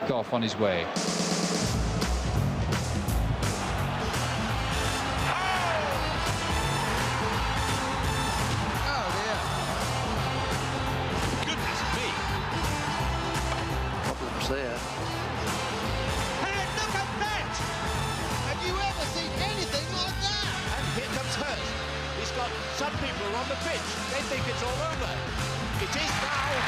kicked off on his way. There. Hey, look at that! Have you ever seen anything like that? And here comes Hurst. He's got some people on the pitch. They think it's all over. It is now.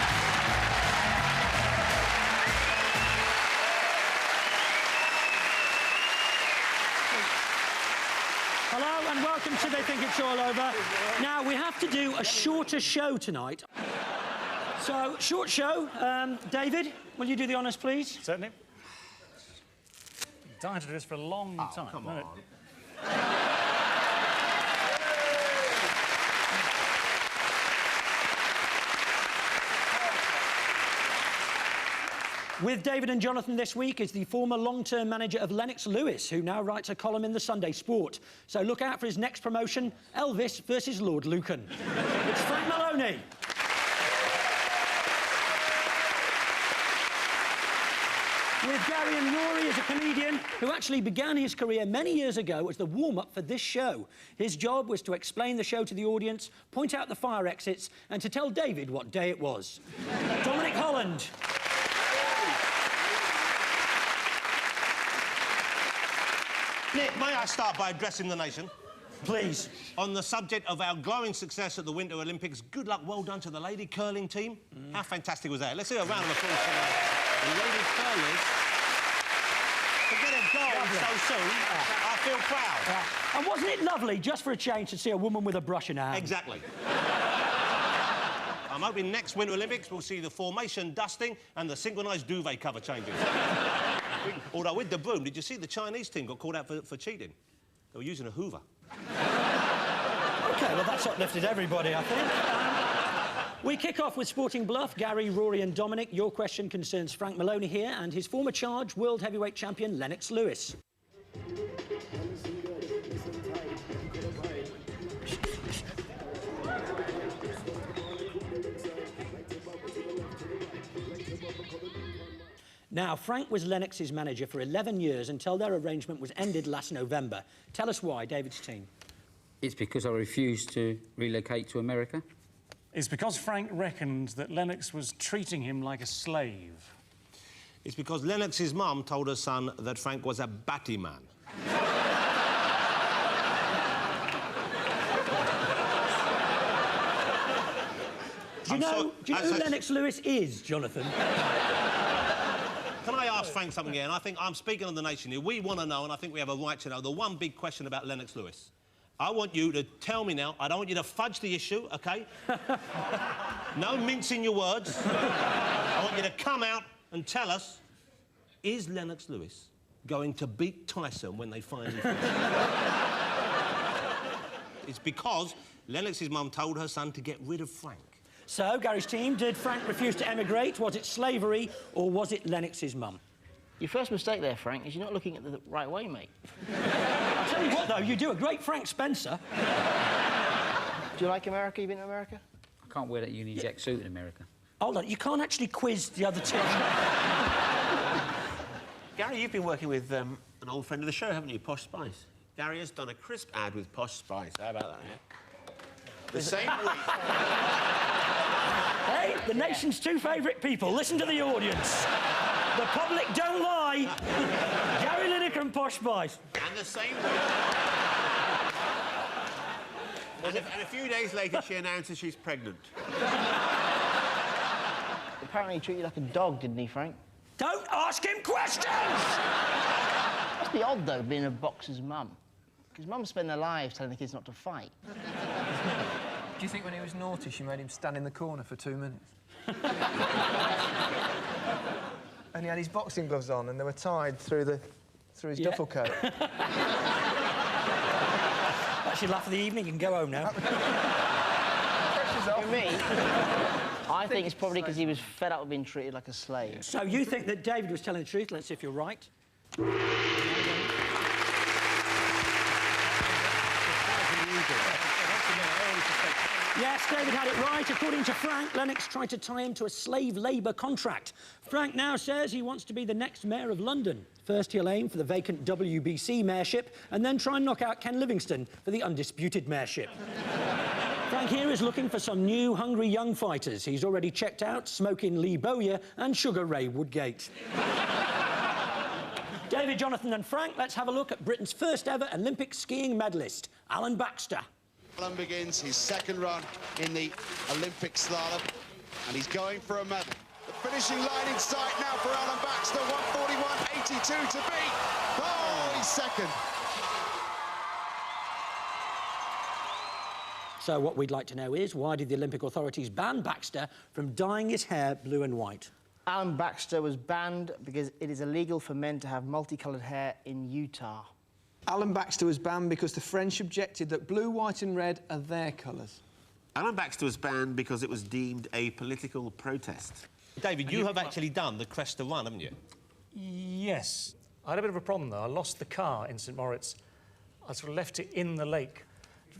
Hello and welcome to They Think It's All Over. Now, we have to do a shorter show tonight. So, short show. David, will you do the honours, please? Certainly. Been dying to do this for a long time. Come on. With David and Jonathan this week is the former long-term manager of Lennox Lewis, who now writes a column in the Sunday Sport. So look out for his next promotion, Elvis versus Lord Lucan. It's Frank Maloney. With Gary and Rory as a comedian who actually began his career many years ago as the warm-up for this show. His job was to explain the show to the audience, point out the fire exits, and to tell David what day it was. Dominic Holland. Nick, may I start by addressing the nation? Please. On the subject of our growing success at the Winter Olympics, good luck, well done to the lady curling team. How fantastic was that? Let's do a round of applause for the lady curlers. To get a gold so soon, I feel proud. And wasn't it lovely, just for a change, to see a woman with a brush in her hand? Exactly. I'm hoping next Winter Olympics we'll see the formation dusting and the synchronised duvet cover changing. Although with the broom, did you see the Chinese team got called out for cheating? They were using a hoover. OK, well, that's uplifted everybody, I think. We kick off with Sporting Bluff. Gary, Rory and Dominic, your question concerns Frank Maloney here and his former charge, world heavyweight champion Lennox Lewis. Now, Frank was Lennox's manager for 11 years until their arrangement was ended last November. Tell us why, David's team. It's because I refused to relocate to America. It's because Frank reckoned that Lennox was treating him like a slave. It's because Lennox's mum told her son that Frank was a batty man. Do you know who Lennox Lewis is, Jonathan? Can I ask Frank something here? And I think I'm speaking on the nation here. We want to know, and I think we have a right to know, the one big question about Lennox Lewis. I want you to tell me now. I don't want you to fudge the issue, OK? No mincing your words. I want you to come out and tell us, is Lennox Lewis going to beat Tyson when they finally finish? It's because Lennox's mum told her son to get rid of Frank. So, Gary's team, did Frank refuse to emigrate? Was it slavery or was it Lennox's mum? Your first mistake there, Frank, is you're not looking at the right way, mate. I'll tell you what, though, you do a great Frank Spencer. Do you like America? You been to America? I can't wear that Union Jack suit in America. Hold on, you can't actually quiz the other two. Gary, you've been working with an old friend of the show, haven't you, Posh Spice? Gary has done a crisp ad with Posh Spice. How about that, yeah? The same week... Hey, the nation's two favourite people. Listen to the audience. The public don't lie. Gary Lineker and Posh Spice. And the same week... and a few days later, she announces she's pregnant. Apparently he treated you like a dog, didn't he, Frank? Don't ask him questions! Must be odd, though, being a boxer's mum. Because mums spend their lives telling the kids not to fight. Do you think when he was naughty, she made him stand in the corner for 2 minutes? And he had his boxing gloves on, and they were tied through his duffel coat. That's your laugh of the evening. You can go home now. Pressure's off. For me, I think it's probably because he was fed up with being treated like a slave. So you think that David was telling the truth? Let's see if you're right. Yes, David had it right. According to Frank, Lennox tried to tie him to a slave labour contract. Frank now says he wants to be the next mayor of London. First, he'll aim for the vacant WBC mayorship and then try and knock out Ken Livingstone for the undisputed mayorship. Frank here is looking for some new, hungry young fighters. He's already checked out Smoking Lee Bowyer and Sugar Ray Woodgate. David, Jonathan and Frank, let's have a look at Britain's first ever Olympic skiing medalist, Alan Baxter. Alan begins his second run in the Olympic slalom, and he's going for a medal. The finishing line in sight now for Alan Baxter, 1:41.82 to beat. Oh, he's second. So what we'd like to know is, why did the Olympic authorities ban Baxter from dyeing his hair blue and white? Alan Baxter was banned because it is illegal for men to have multicoloured hair in Utah. Alan Baxter was banned because the French objected that blue, white and red are their colours. Alan Baxter was banned because it was deemed a political protest. David, you have actually done the Cresta Run, haven't you? Yes. I had a bit of a problem, though. I lost the car in St Moritz. I sort of left it in the lake.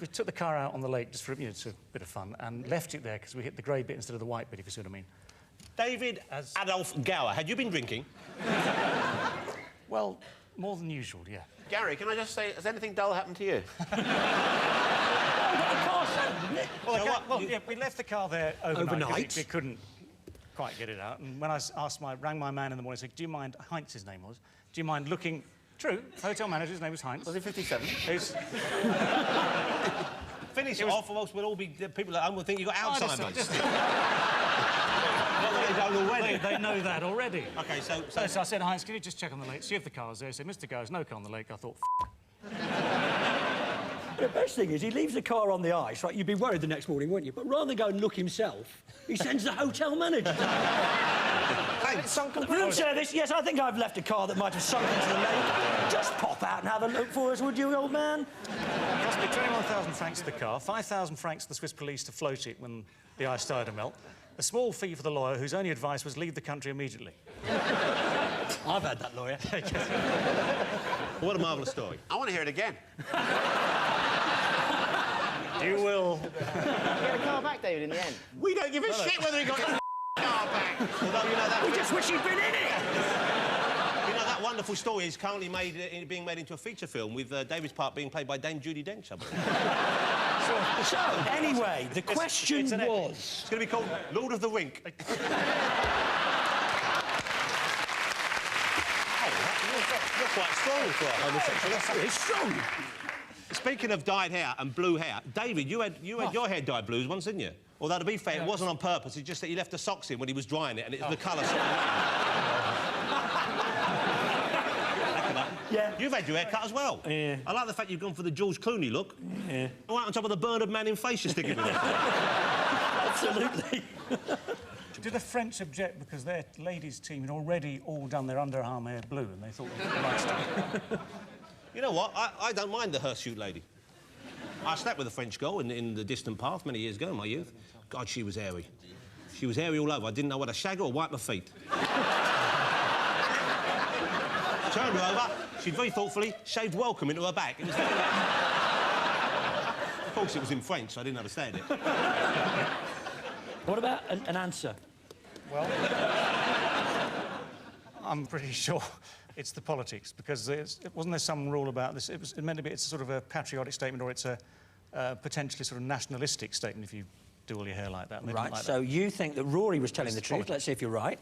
We took the car out on the lake just for, you know, it's a bit of fun, and left it there because we hit the grey bit instead of the white bit, if you see what I mean. David Adolf Gower, had you been drinking? Well, more than usual, yeah. Gary, can I just say, has anything dull happened to you? Well, yeah, we left the car there overnight. 'Cause it couldn't quite get it out. And when I rang my man in the morning, I said, do you mind, Heinz his name was, do you mind looking... True, hotel manager's name was Heinz. Was he 57? Finish it off, or else we'll all be... people at home will think you've got Alzheimer's. They know that already. OK, so I said, Heinz, can you just check on the lake, see if the car's there? He said, Mr. Gower's no car on the lake. I thought, The best thing is, he leaves the car on the ice, right? You'd be worried the next morning, wouldn't you? But rather than go and look himself, he sends the hotel manager. Thanks. Room service, yes, I think I've left a car that might have sunk into the lake. Just pop out and have a look for us, would you, old man? it cost me 21,000 francs to the car, 5,000 francs to the Swiss police to float it when the ice started to melt, a small fee for the lawyer whose only advice was leave the country immediately. I've had that lawyer. What a marvellous story. I want to hear it again. You will. You get a car back, David, in the end. We don't give a shit whether he got his car back. Although, you know, that... We just wish he'd been in it! You know, that wonderful story is currently being made into a feature film with David's part being played by Dame Judi Dench, I believe. So, anyway, the question was... It's going to be called Lord of the Rink. You're quite strong for a homosexual. It's strong. Speaking of dyed hair and blue hair, David, you had your hair dyed blue once, didn't you? Although, to be fair, it wasn't on purpose. It's just that he left the socks in when he was drying it, and it's the colour sort of... Yeah. You've had your hair cut as well. Yeah. I like the fact you've gone for the George Clooney look. Yeah. Right on top of the Bernard Manning face you're sticking with it. Absolutely. Did the French object because their ladies' team had already all done their underarm hair blue and they thought it was the right stuff? You know what? I don't mind the hirsute lady. I slept with a French girl in the distant past many years ago in my youth. God, she was hairy. She was hairy all over. I didn't know whether to shag her or wipe my feet. Turned her over. She'd very thoughtfully shaved welcome into her back. It was very... Of course, it was in French, so I didn't understand it. What about an answer? Well, I'm pretty sure it's the politics, because wasn't there some rule about this? It was meant to be, it's sort of a patriotic statement, or it's a potentially sort of nationalistic statement if you do all your hair like that. Right, like so that. you think that Rory was telling the truth. Politics. Let's see if you're right.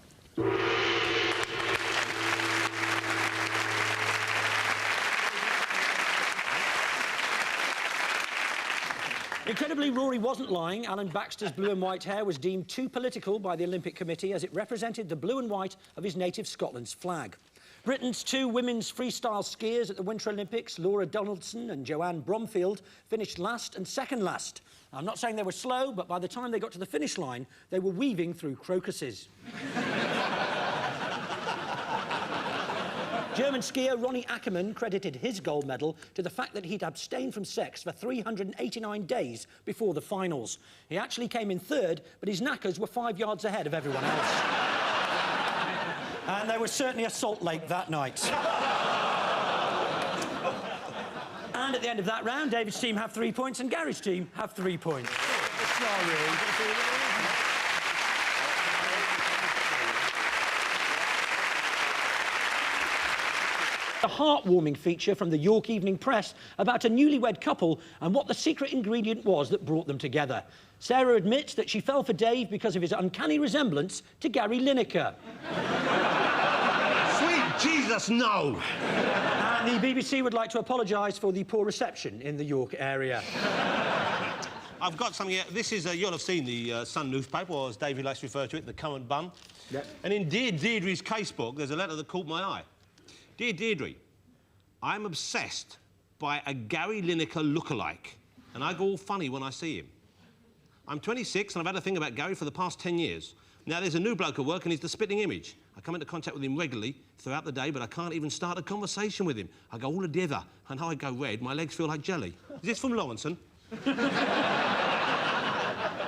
Incredibly, Rory wasn't lying. Alan Baxter's blue and white hair was deemed too political by the Olympic Committee as it represented the blue and white of his native Scotland's flag. Britain's two women's freestyle skiers at the Winter Olympics, Laura Donaldson and Joanne Bromfield, finished last and second last. I'm not saying they were slow, but by the time they got to the finish line, they were weaving through crocuses. German skier Ronnie Ackermann credited his gold medal to the fact that he'd abstained from sex for 389 days before the finals. He actually came in third, but his knackers were 5 yards ahead of everyone else. And there was certainly a salt lake that night. And at the end of that round, David's team have 3 points and Gary's team have 3 points. sorry. A heartwarming feature from the York Evening Press about a newlywed couple and what the secret ingredient was that brought them together. Sarah admits that she fell for Dave because of his uncanny resemblance to Gary Lineker. Sweet Jesus, no! And the BBC would like to apologise for the poor reception in the York area. I've got something here. This is, you'll have seen the Sun newspaper, or as David likes to refer to it, the current bun. Yep. And in Dear Deirdre's casebook, there's a letter that caught my eye. Dear Deirdre, I'm obsessed by a Gary Lineker lookalike, and I go all funny when I see him. I'm 26 and I've had a thing about Gary for the past 10 years. Now, there's a new bloke at work and he's the spitting image. I come into contact with him regularly throughout the day, but I can't even start a conversation with him. I go all together, and how I go red, my legs feel like jelly. Is this from Lawrenson?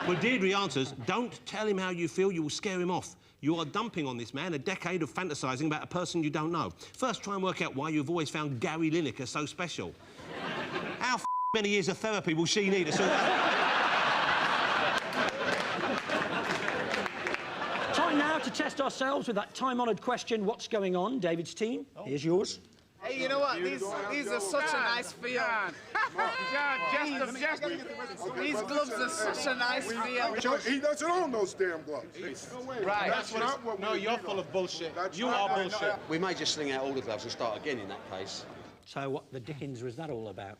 Well, Deirdre answers, don't tell him how you feel, you will scare him off. You are dumping on this man a decade of fantasising about a person you don't know. First, try and work out why you've always found Gary Lineker so special. How many years of therapy will she need to sort that? Time now to test ourselves with that time-honoured question, what's going on? David's team, here's yours. Hey, you know what? These are such a nice feel. These gloves are such a nice feel. He doesn't own those damn gloves. Right. That's not what No, you're full of bullshit. You are bullshit. We may just sling out all the gloves and start again in that case. So what the dickens was that all about?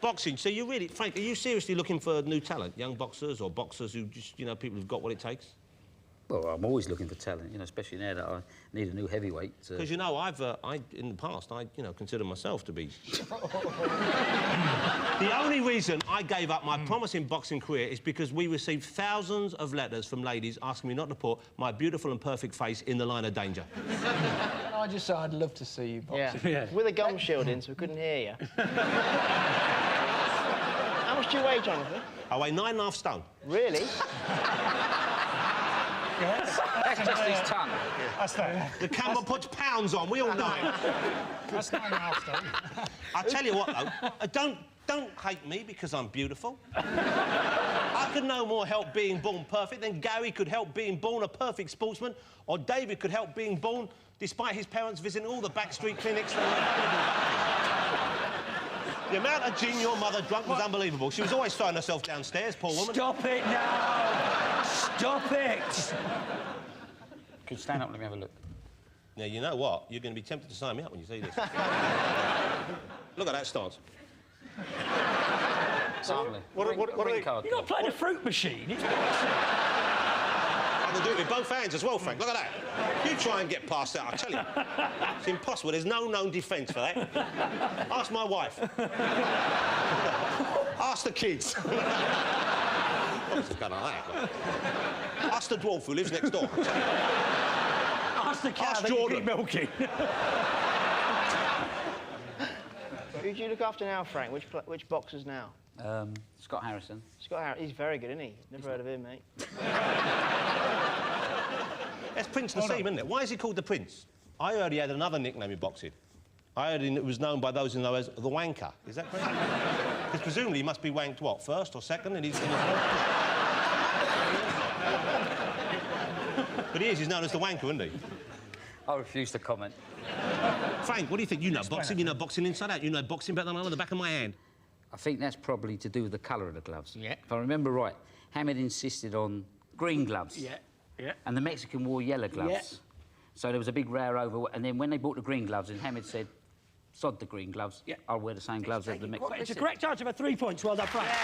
Boxing. So you really, Frank, are you seriously looking for new talent? Young boxers or boxers who just, you know, people who've got what it takes? Well, I'm always looking for talent, you know, especially now that I need a new heavyweight. Because, you know, in the past, I consider myself to be... The only reason I gave up my promising boxing career is because we received thousands of letters from ladies asking me not to put my beautiful and perfect face in the line of danger. I just said I'd love to see you boxing. Yeah. With a gum shield in, so we couldn't hear you. How much do you weigh, Jonathan? I weigh 9.5 stone. Really? Yes. That's just his tongue. That's that. The camera puts pounds on, we all know it. That's 9.5 stone. I tell you what, though, don't hate me because I'm beautiful. I could no more help being born perfect than Gary could help being born a perfect sportsman, or David could help being born despite his parents visiting all the backstreet clinics that were available. The amount of gin your mother drunk was unbelievable. She was always throwing herself downstairs, poor woman. Stop it now! Stop it! Could you stand up and let me have a look? Now, you know what? You're going to be tempted to sign me up when you see this. Look at that stance. Certainly. What are they... You're not playing a fruit machine. It's I can do it with both hands as well, Frank. Look at that. You try and get past that, I tell you. It's impossible. There's no known defence for that. Ask my wife. Ask the kids. What's going on there? Ask the dwarf who lives next door. Ask the cow that you keep milking. Who do you look after now, Frank? Which boxers now? Scott Harrison. Scott Harrison. He's very good, isn't he? Never heard of him, mate. That's Prince Nassim, isn't it? Why is he called the Prince? I heard he had another nickname in boxing. I heard it was known by those who know as the Wanker. Is that correct? Because presumably he must be wanked, what, first or second? And he's in his... But he's known as the Wanker, isn't he? I refuse to comment. Frank, what do you think? You know boxing, you know boxing inside out. You know boxing better than I know the back of my hand. I think that's probably to do with the colour of the gloves. Yeah. If I remember right, Hamid insisted on green gloves. Yeah, yeah. And the Mexican wore yellow gloves. Yeah. So there was a big row over... And then when they bought the green gloves, and Hamid said, sod the green gloves, yeah. I'll wear the same gloves as the Mexican. It's a correct answer for 3 points. Well done, Frank. Yeah.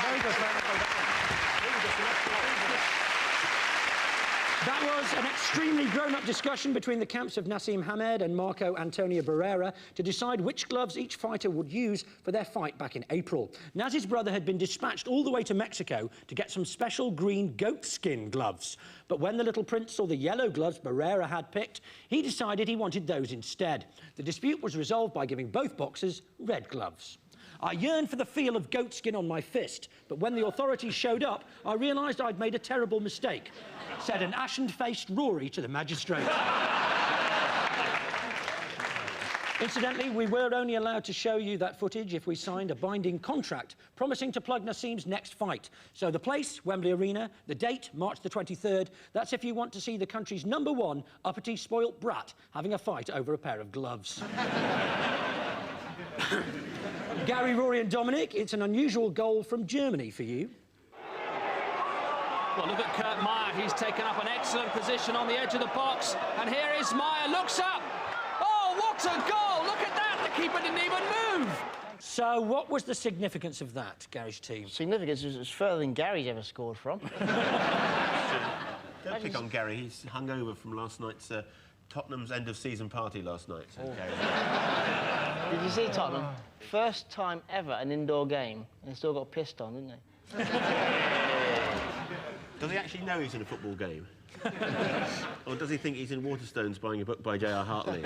Very good, Frank. That was an extremely grown-up discussion between the camps of Nassim Hamed and Marco Antonio Barrera to decide which gloves each fighter would use for their fight back in April. Naz's brother had been dispatched all the way to Mexico to get some special green goatskin gloves. But when the little prince saw the yellow gloves Barrera had picked, he decided he wanted those instead. The dispute was resolved by giving both boxers red gloves. I yearned for the feel of goatskin on my fist, but when the authorities showed up, I realised I'd made a terrible mistake, said an ashen-faced Rory to the magistrate. Incidentally, we were only allowed to show you that footage if we signed a binding contract promising to plug Nassim's next fight. So the place, Wembley Arena, the date, March the 23rd. That's if you want to see the country's #1 uppity, spoilt brat having a fight over a pair of gloves. Gary, Rory and Dominic, it's an unusual goal from Germany for you. Well, look at Kurt Meyer. He's taken up an excellent position on the edge of the box. And here is Meyer, looks up. Oh, what a goal! Look at that! The keeper didn't even move. So what was the significance of that, Gary's team? Significance is it's further than Gary's ever scored from. Don't pick on Gary. He's hungover from last night's Tottenham's end-of-season party last night. So Did you see Tottenham? First time ever an indoor game, and they still got pissed on, didn't they? Does he actually know he's in a football game? Or does he think he's in Waterstones buying a book by J.R. Hartley?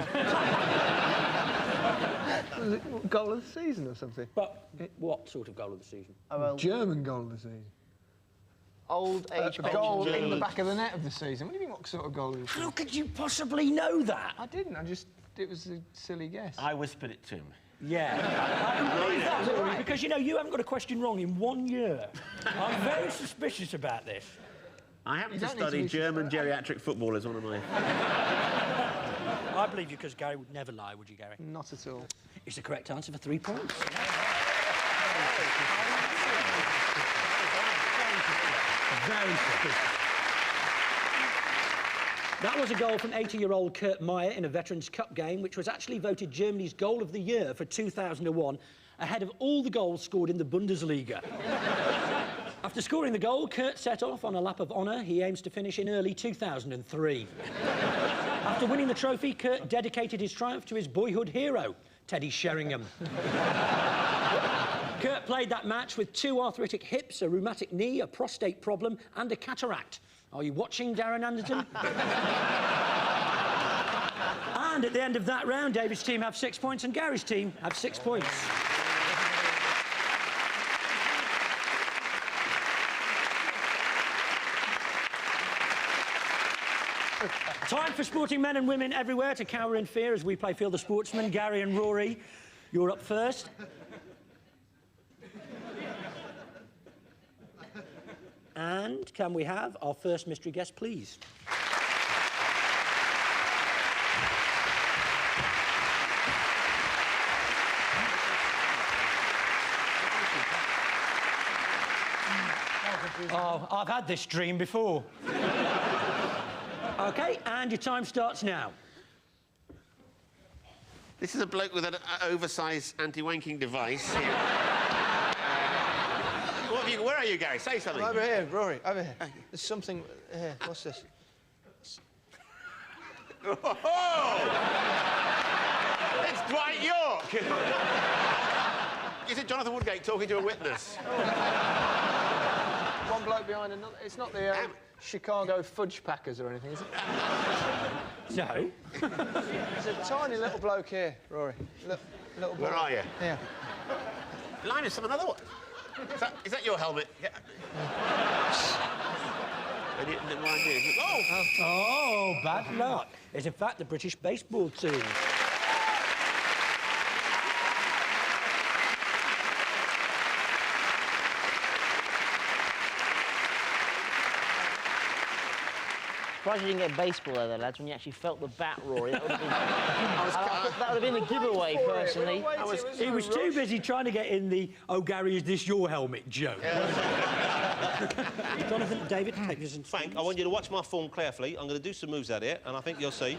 Was it goal of the season or something? But what sort of goal of the season? Oh, well, German goal of the season. Old age A goal in the league. back of the net of the season. What do you mean, what sort of goal of the season? How could you possibly know that? I didn't. It was a silly guess. I whispered it to him. Yeah. I can believe that, Rory, because, you know, you haven't got a question wrong in 1 year. I'm very suspicious about this. I happen to study German geriatric football as one of my... I believe you because Gary would never lie, would you, Gary? Not at all. It's the correct answer for 3 points. Very suspicious. That was a goal from 80-year-old Kurt Meyer in a Veterans Cup game, which was actually voted Germany's goal of the year for 2001, ahead of all the goals scored in the Bundesliga. After scoring the goal, Kurt set off on a lap of honour. He aims to finish in early 2003. After winning the trophy, Kurt dedicated his triumph to his boyhood hero, Teddy Sheringham. Kurt played that match with 2 arthritic hips, a rheumatic knee, a prostate problem and a cataract. Are you watching, Darren Anderton? And at the end of that round, David's team have 6 points and Gary's team have 6 points. Time for sporting men and women everywhere to cower in fear as we play Feel the Sportsman. Gary and Rory, you're up first. And can we have our first mystery guest, please? Oh, I've had this dream before. OK, and your time starts now. This is a bloke with an oversized anti-wanking device here. Where are you, Gary? Say something. I'm over here, Rory, over here. There's something here. What's this? Oh! It's Dwight York! Is it Jonathan Woodgate talking to a witness? One bloke behind another. It's not the Chicago Fudge Packers or anything, is it? No. There's a tiny little bloke here, Rory. Little Where are you? Here. Linus, have another one. Is that your helmet? Yeah. Oh, bad luck. It's in fact the British baseball team. Surprised you didn't get baseball there, lads, when you actually felt the bat, Rory. That would have been the giveaway, personally. He was too busy trying to get in the "Oh, Gary, is this your helmet?" joke. Jonathan, David, take this in. Frank, I want you to watch my form carefully. I'm going to do some moves out here, and I think you'll see.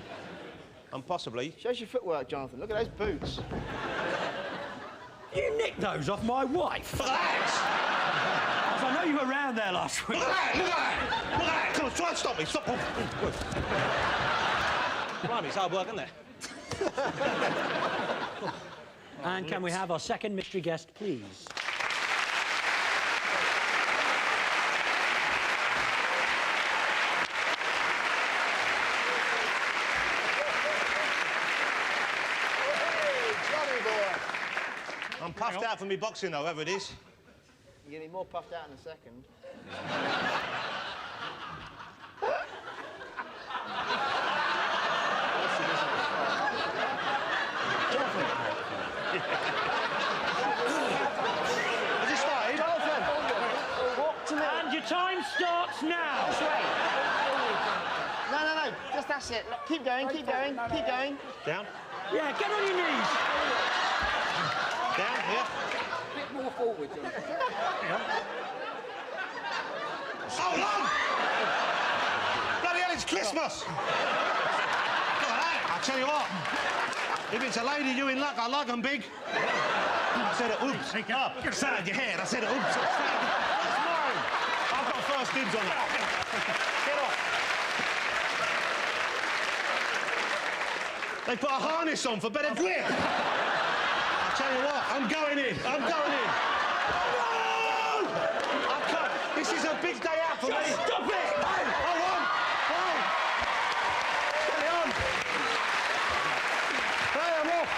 And possibly... Shows your footwork, Jonathan. Look at those boots. You nicked those off my wife. Relax! I know you were around there last week. Relax! Relax! Come on, try and stop me. Stop. Blimey, it's hard work, isn't it? And can we have our second mystery guest, please? I'm puffed out for me boxing, though, whoever it is. You're going to be more puffed out in a second. it. Keep going, keep going, keep going. Down. Yeah, get on your knees. Down, yeah. A bit more forward, John. Hold on! Bloody hell, it's Christmas! I'll tell you what, if it's a lady, you in luck. I like them big. I said it, oops. Up. It's out of your head. I said it, oops. It's mine. I've got first dibs on it. Get off. They put a harness on for better grip. I'll tell you what, I'm going in. I'm going in. No! I can't. This is a big day out for me. Stop it! Hey, hold on. Hey. Carry on. Hey, I'm off.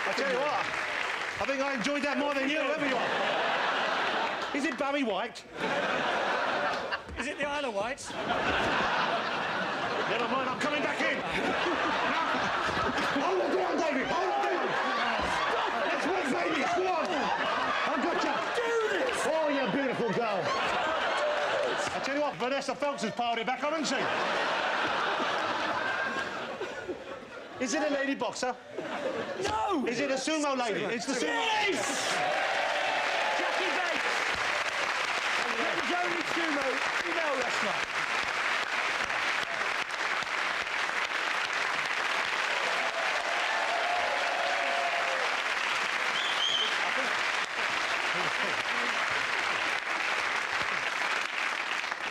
I tell you what, I think I enjoyed that more than you, whoever you are. Is it Barry White? Is it the Isle of Wight? Never mind, I'm coming back in. No. Hold it down, David. Hold it down. Stop. Let's win, baby. Go on. I've got you. Do this. Oh, you beautiful girl. I tell you what, Vanessa Phelps has piled it back on, hasn't she? Is it a lady boxer? No! Is it a sumo lady? It's the sumo lady. Jackie Bates! Britain's only sumo female wrestler.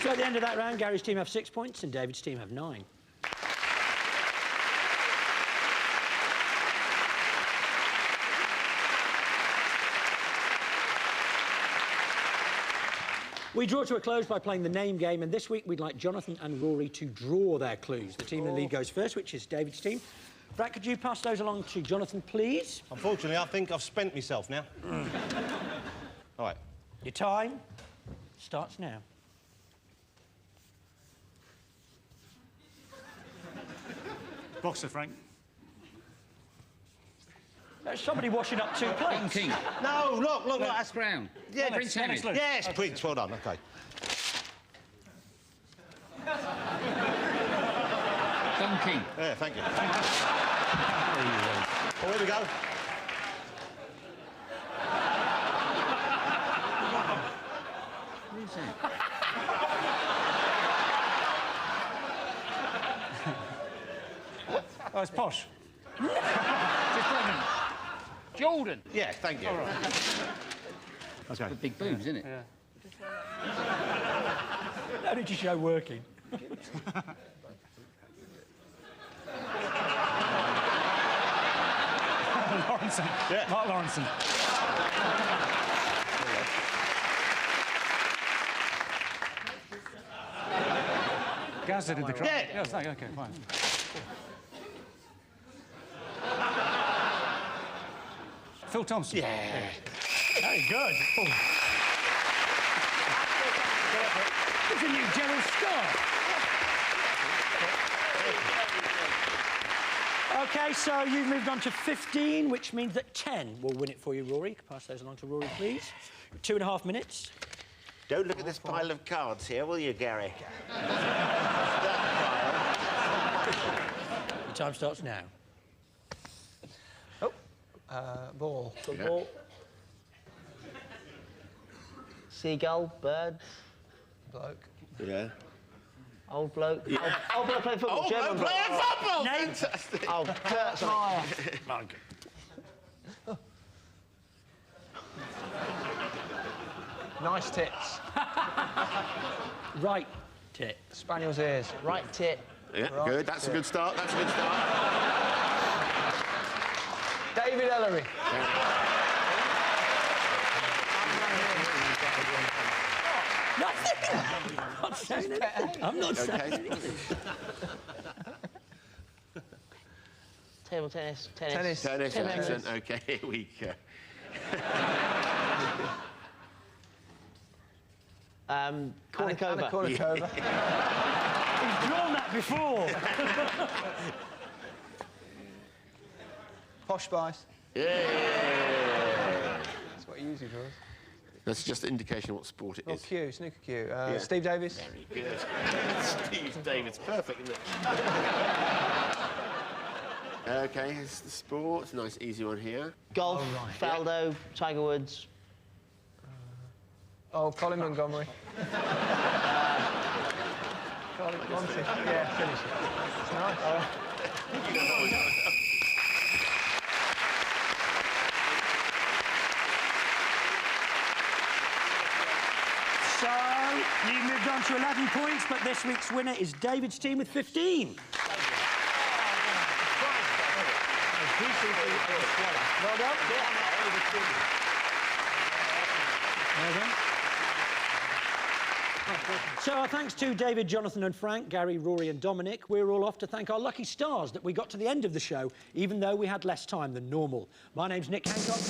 So at the end of that round, Gary's team have 6 points and David's team have 9. We draw to a close by playing the name game, and this week we'd like Jonathan and Rory to draw their clues. The team in the lead goes first, which is David's team. Brad, could you pass those along to Jonathan, please? Unfortunately, I think I've spent myself now. All right. Your time starts now. Boxer, Frank. There's somebody washing up 2 plates. King. No, look, that's Crown. Yeah, Prince Henry. Yes, Prince, well done, OK. Don King. Yeah, thank you. Oh, here we go. Who's that? Oh, it's Posh. Jordan. Yeah, thank you. Okay. With big boobs, isn't it? Yeah. How did you show working? Lawrenson. Yeah. Mark Lawrenson. Gazza did the crowd. Yeah. Yes, okay, fine. Phil Thompson. Yeah. Very good. It's a new Gerald Scott. OK, so you've moved on to 15, which means that 10 will win it for you, Rory. Pass those along to Rory, please. 2.5 minutes. Don't look at this pile of cards here, will you, Gary? Your time starts now. Ball. Yeah. Ball. Seagull, birds, Bloke. Yeah. old bloke. Yeah. Old bloke playing football. Oh, German bloke. playing football! Name. Fantastic. Oh, Kurt Meyer. Nice tits. Right tit. Spaniel's ears. Right tit. Yeah, Right. good. That's a good start. That's a good start. David Ellery. Nothing. I'm not saying anything. I'm not saying Okay. anything. Table tennis. Tennis. Tennis, Tennis. excellent. Okay, here we go. Kornikova. Anna Kornikova. He's drawn that before. Posh Spice. Yeah. That's what he usually draws. That's just an indication of what sport it is. Cue, snooker cue. Steve Davis. Very good. Steve Davis, perfect, isn't it? OK, it's the sport. Nice, easy one here. Golf, Faldo, Tiger Woods. Colin Montgomery. Colin Monty. Yeah, finish it. It's nice. So, you've moved on to 11 points, but this week's winner is David's team with 15. Well done. Well done. So our thanks to David, Jonathan and Frank, Gary, Rory and Dominic. We're all off to thank our lucky stars that we got to the end of the show, even though we had less time than normal. My name's Nick Hancock.